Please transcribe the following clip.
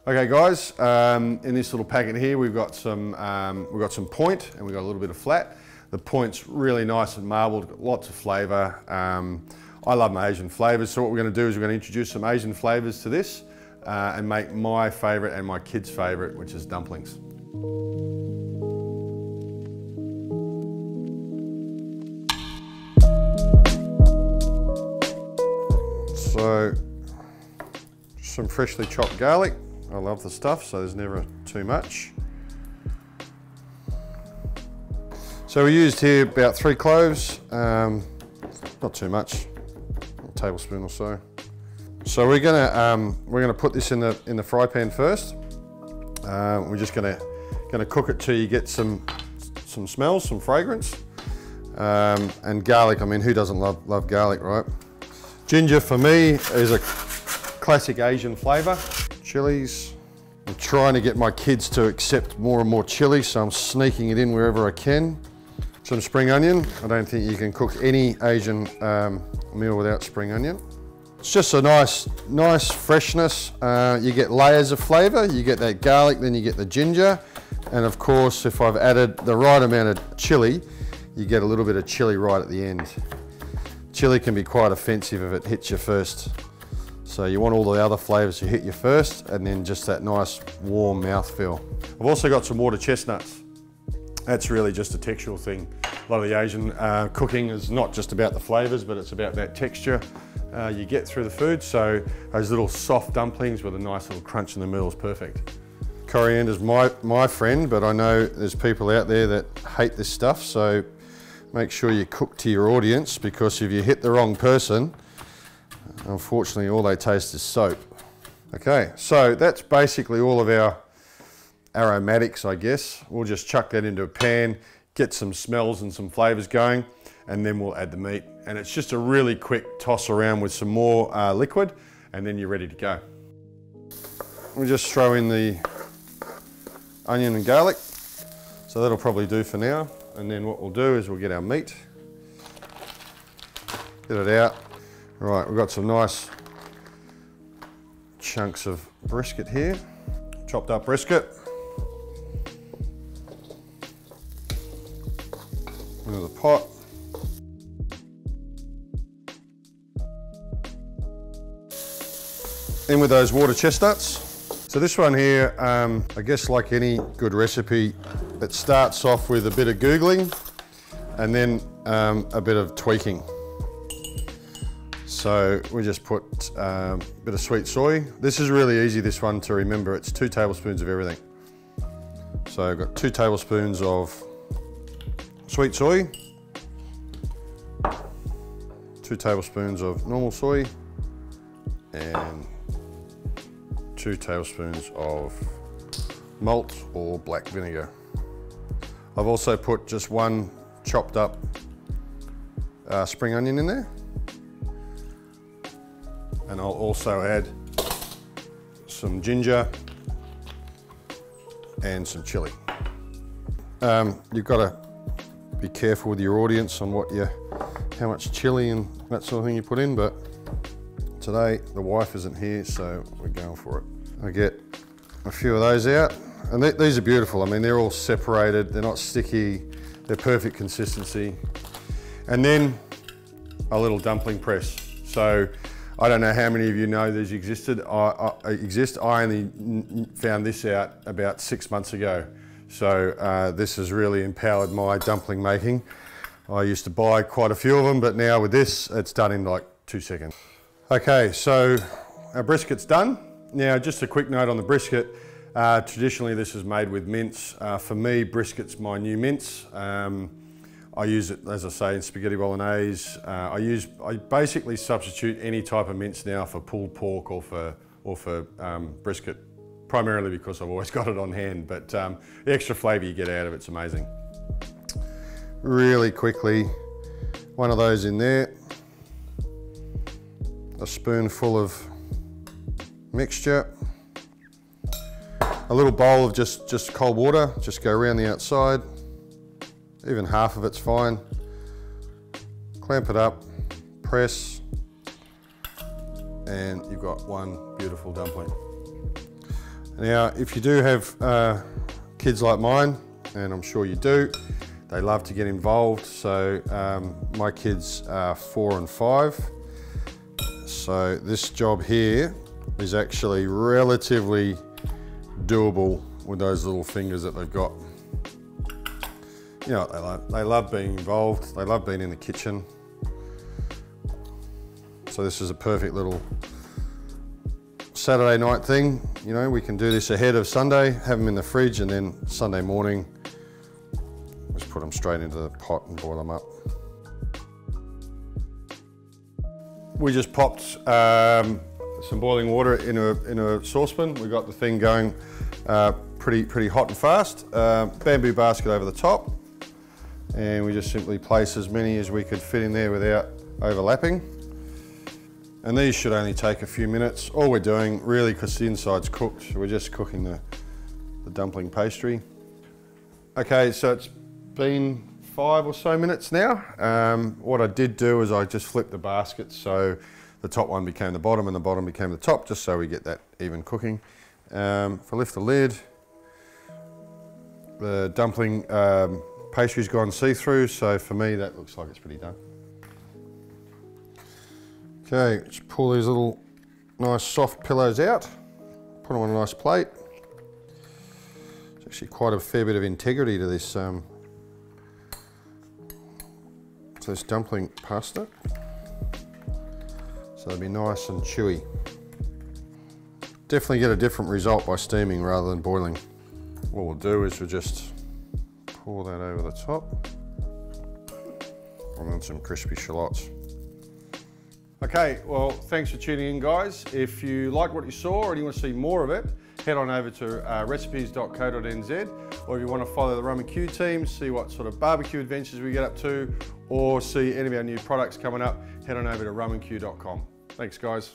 Okay guys, in this little packet here we've got some point and we've got a little bit of flat. The point's really nice and marbled, got lots of flavour. I love my Asian flavours, so what we're going to do is we're going to introduce some Asian flavours to this and make my favourite and my kids' favourite, which is dumplings. So, some freshly chopped garlic. I love the stuff, so there's never too much. So we used here about 3 cloves, not too much, a tablespoon or so. So we're gonna put this in the fry pan first. We're just gonna cook it till you get some smells, some fragrance, and garlic. I mean, who doesn't love garlic, right? Ginger for me is a classic Asian flavour. Chilies. I'm trying to get my kids to accept more and more chili, so I'm sneaking it in wherever I can. Some spring onion. I don't think you can cook any Asian meal without spring onion. It's just a nice freshness. You get layers of flavour. You get that garlic, then you get the ginger. And of course, if I've added the right amount of chili, you get a little bit of chili right at the end. Chili can be quite offensive if it hits you first. So you want all the other flavours to hit you first, and then just that nice warm mouthfeel. I've also got some water chestnuts. That's really just a textural thing. A lot of the Asian cooking is not just about the flavours, but it's about that texture you get through the food. So those little soft dumplings with a nice little crunch in the middle is perfect. Coriander's my friend, but I know there's people out there that hate this stuff, so make sure you cook to your audience, because if you hit the wrong person, unfortunately all they taste is soap. Okay, so that's basically all of our aromatics, I guess. We'll just chuck that into a pan, get some smells and some flavours going, and then we'll add the meat. And it's just a really quick toss around with some more liquid, and then you're ready to go. We'll just throw in the onion and garlic. So that'll probably do for now. And then what we'll do is we'll get our meat, get it out. Right, we've got some nice chunks of brisket here, chopped up brisket. Into the pot. In with those water chestnuts. So this one here, I guess like any good recipe, it starts off with a bit of Googling and then a bit of tweaking. So we just put a bit of sweet soy. This is really easy, this one, to remember. It's 2 tablespoons of everything. So I've got 2 tablespoons of sweet soy, 2 tablespoons of normal soy, and 2 tablespoons of malt or black vinegar. I've also put just 1 chopped up spring onion in there. And I'll also add some ginger and some chili. You've got to be careful with your audience on how much chili and that sort of thing you put in, but today the wife isn't here, so we're going for it. I get a few of those out, and these are beautiful. I mean, they're all separated, they're not sticky, they're perfect consistency. And then a little dumpling press. So I don't know how many of you know these existed. I only found this out about 6 months ago. So this has really empowered my dumpling making. I used to buy quite a few of them, but now with this, it's done in like 2 seconds. Okay, so our brisket's done. Now, just a quick note on the brisket. Traditionally, this is made with mince. For me, brisket's my new mince. I use it, as I say, in spaghetti bolognese. I basically substitute any type of mince now for pulled pork or for brisket, primarily because I've always got it on hand, but the extra flavour you get out of it's amazing. Really quickly, one of those in there, a spoonful of mixture, a little bowl of just cold water, just go around the outside. Even half of it's fine. Clamp it up, press, and you've got one beautiful dumpling. Now, if you do have kids like mine, and I'm sure you do, they love to get involved. So my kids are 4 and 5. So this job here is actually relatively doable with those little fingers that they've got. You know what they love? They love being involved. They love being in the kitchen. So this is a perfect little Saturday night thing. You know, we can do this ahead of Sunday, have them in the fridge, and then Sunday morning, just put them straight into the pot and boil them up. We just popped some boiling water in a saucepan. We got the thing going pretty hot and fast. Bamboo basket over the top, and we just simply place as many as we could fit in there without overlapping. And these should only take a few minutes. All we're doing, really, because the inside's cooked, we're just cooking the dumpling pastry. Okay, so it's been 5 or so minutes now. What I did do is I just flipped the basket so the top one became the bottom and the bottom became the top, just so we get that even cooking. If I lift the lid, the dumpling pastry's gone see-through, so for me that looks like it's pretty done. Okay, just pull these little nice soft pillows out, put them on a nice plate. There's actually quite a fair bit of integrity to this, dumpling pasta. So they'll be nice and chewy. Definitely get a different result by steaming rather than boiling. What we'll do is we'll just pour that over the top. And then some crispy shallots. Okay, well, thanks for tuning in, guys. If you like what you saw or you want to see more of it, head on over to recipes.co.nz, or if you want to follow the Rum and Q team, see what sort of barbecue adventures we get up to, or see any of our new products coming up, head on over to rumandq.com. Thanks, guys.